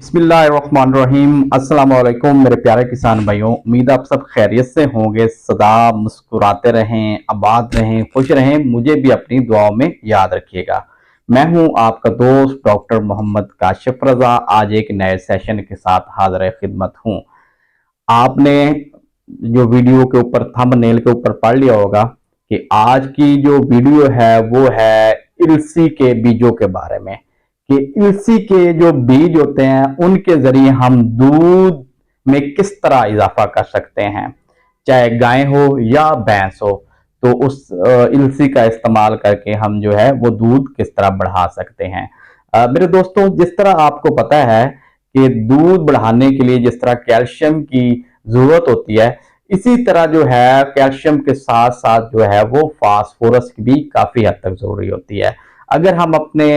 बिस्मिल्लाहिर्रहमानिर्रहीम। अस्सलाम वालेकुम मेरे प्यारे किसान भाइयों, उम्मीद आप सब खैरियत से होंगे। सदा मुस्कुराते रहें, आबाद रहें, खुश रहें। मुझे भी अपनी दुआओं में याद रखिएगा। मैं हूं आपका दोस्त डॉक्टर मोहम्मद काशिफ रजा। आज एक नए सेशन के साथ हाजिर खिदमत हूं। आपने जो वीडियो के ऊपर थंबनेल के ऊपर पढ़ लिया होगा कि आज की जो वीडियो है वो है इलसी के बीजों के बारे में, कि इलसी के जो बीज होते हैं उनके जरिए हम दूध में किस तरह इजाफा कर सकते हैं, चाहे गाय हो या भैंस हो। तो उस इलसी का इस्तेमाल करके हम जो है वो दूध किस तरह बढ़ा सकते हैं। मेरे दोस्तों, जिस तरह आपको पता है कि दूध बढ़ाने के लिए जिस तरह कैल्शियम की जरूरत होती है, इसी तरह जो है कैल्शियम के साथ साथ जो है वो फास्फोरस की भी काफी हद तक जरूरी होती है। अगर हम अपने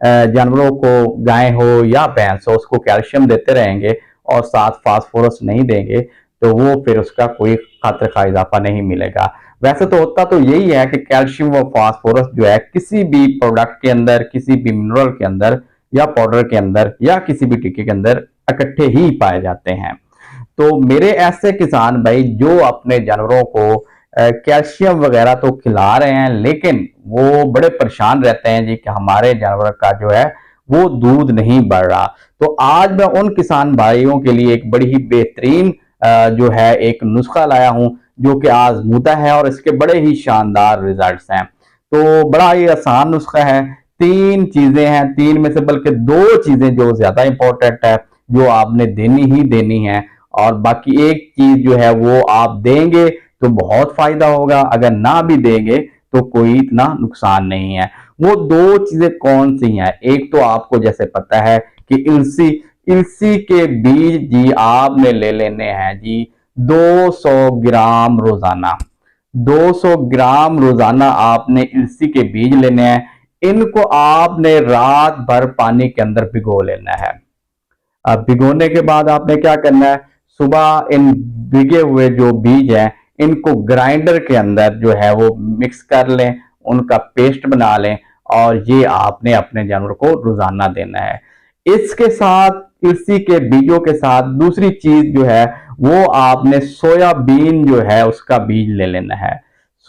जानवरों को, गाय हो या भैंस हो, उसको कैल्शियम देते रहेंगे और साथ फास्फोरस नहीं देंगे तो वो फिर उसका कोई खातिर खा इजाफा नहीं मिलेगा। वैसे तो होता तो यही है कि कैल्शियम व फास्फोरस जो है किसी भी प्रोडक्ट के अंदर, किसी भी मिनरल के अंदर या पाउडर के अंदर या किसी भी टिक्के के अंदर इकट्ठे ही पाए जाते हैं। तो मेरे ऐसे किसान भाई जो अपने जानवरों को कैल्शियम वगैरह तो खिला रहे हैं, लेकिन वो बड़े परेशान रहते हैं जी कि हमारे जानवर का जो है वो दूध नहीं बढ़ रहा। तो आज मैं उन किसान भाइयों के लिए एक बड़ी ही बेहतरीन जो है एक नुस्खा लाया हूं, जो कि आजमूदा है और इसके बड़े ही शानदार रिजल्ट्स हैं। तो बड़ा ही आसान नुस्खा है। तीन चीजें हैं, तीन में से बल्कि दो चीजें जो ज्यादा इंपॉर्टेंट है, जो आपने देनी ही देनी है, और बाकी एक चीज जो है वो आप देंगे तो बहुत फायदा होगा, अगर ना भी देंगे तो कोई इतना नुकसान नहीं है। वो दो चीजें कौन सी हैं? एक तो आपको जैसे पता है कि इलसी इलसी के बीज जी आपने ले लेने हैं जी 200 ग्राम रोजाना। 200 ग्राम रोजाना आपने इलसी के बीज लेने हैं। इनको आपने रात भर पानी के अंदर भिगो लेना है। अब भिगोने के बाद आपने क्या करना है, सुबह इन भिगे हुए जो बीज हैं इनको ग्राइंडर के अंदर जो है वो मिक्स कर लें, उनका पेस्ट बना लें, और ये आपने अपने जानवर को रोजाना देना है। इसके साथ, इसी के बीजों के साथ दूसरी चीज जो है वो आपने सोयाबीन जो है उसका बीज ले लेना है।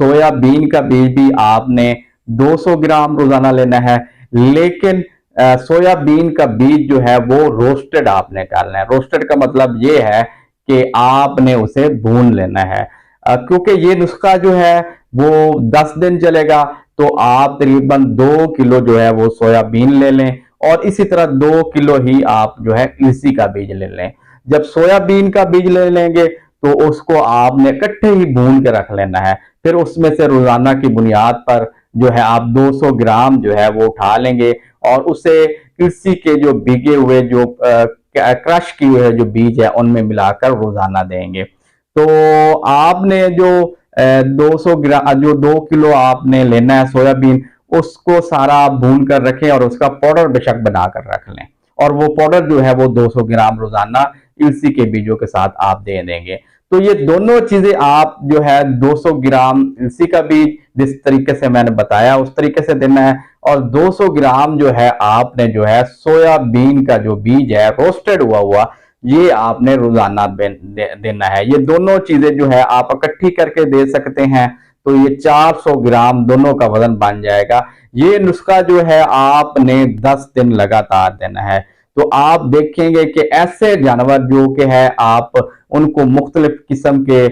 सोयाबीन का बीज भी आपने 200 ग्राम रोजाना लेना है, लेकिन सोयाबीन का बीज जो है वो रोस्टेड आपने करना है। रोस्टेड का मतलब ये है कि आपने उसे भून लेना है। क्योंकि ये नुस्खा जो है वो 10 दिन चलेगा, तो आप तकरीबन 2 किलो जो है वो सोयाबीन ले लें, और इसी तरह 2 किलो ही आप जो है इलसी का बीज ले लें। जब सोयाबीन का बीज ले लेंगे तो उसको आपने इकट्ठे ही भून के रख लेना है। फिर उसमें से रोजाना की बुनियाद पर जो है आप 200 ग्राम जो है वो उठा लेंगे और उसे इलसी के जो भीगे हुए, जो क्रश किए हुए जो बीज है उनमें मिलाकर रोजाना देंगे। तो आपने जो 200 ग्राम, जो 2 किलो आपने लेना है सोयाबीन, उसको सारा भून कर रखें और उसका पाउडर बेशक बनाकर रख लें, और वो पाउडर जो है वो 200 ग्राम रोजाना इलसी के बीजों के साथ आप दे देंगे। तो ये दोनों चीजें आप जो है 200 ग्राम इलसी का बीज जिस तरीके से मैंने बताया उस तरीके से देना है, और 200 ग्राम जो है आपने जो है सोयाबीन का जो बीज है रोस्टेड हुआ हुआ, ये आपने रोजाना देना है। ये दोनों चीजें जो है आप इकट्ठी करके दे सकते हैं, तो ये 400 ग्राम दोनों का वजन बन जाएगा। ये नुस्खा जो है आपने 10 दिन लगातार देना है। तो आप देखेंगे कि ऐसे जानवर जो कि है आप उनको मुख्तलिफ किस्म के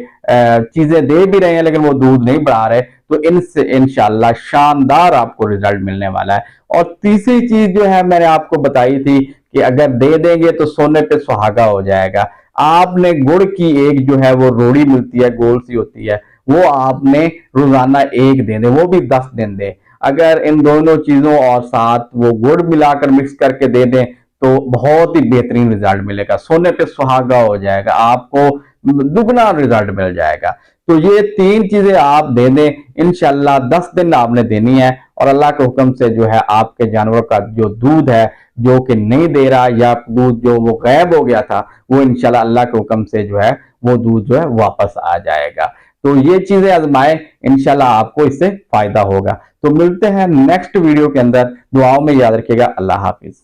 चीजें दे भी रहे हैं लेकिन वो दूध नहीं बढ़ा रहे, तो इनसे इंशाल्लाह शानदार आपको रिजल्ट मिलने वाला है। और तीसरी चीज जो है मैंने आपको बताई थी कि अगर दे देंगे तो सोने पे सुहागा हो जाएगा। आपने गुड़ की एक जो है वो रोड़ी मिलती है, गोल सी होती है, वो आपने रोजाना एक दे दें, वो भी 10 दिन दे। अगर इन दोनों चीजों और साथ वो गुड़ मिलाकर मिक्स करके दे दें तो बहुत ही बेहतरीन रिजल्ट मिलेगा, सोने पे सुहागा हो जाएगा, आपको दुगना रिजल्ट मिल जाएगा। तो ये तीन चीजें आप दे दें, इंशाल्लाह 10 दिन आपने देनी है, और अल्लाह के हुक्म से जो है आपके जानवर का जो दूध है जो कि नहीं दे रहा, या दूध जो वो गायब हो गया था, वो इंशाल्लाह अल्लाह के हुक्म से जो है वो दूध जो है वापस आ जाएगा। तो ये चीजें आजमाएं, इंशाल्लाह आपको इससे फायदा होगा। तो मिलते हैं नेक्स्ट वीडियो के अंदर, दुआओं में याद रखिएगा। अल्लाह हाफिज।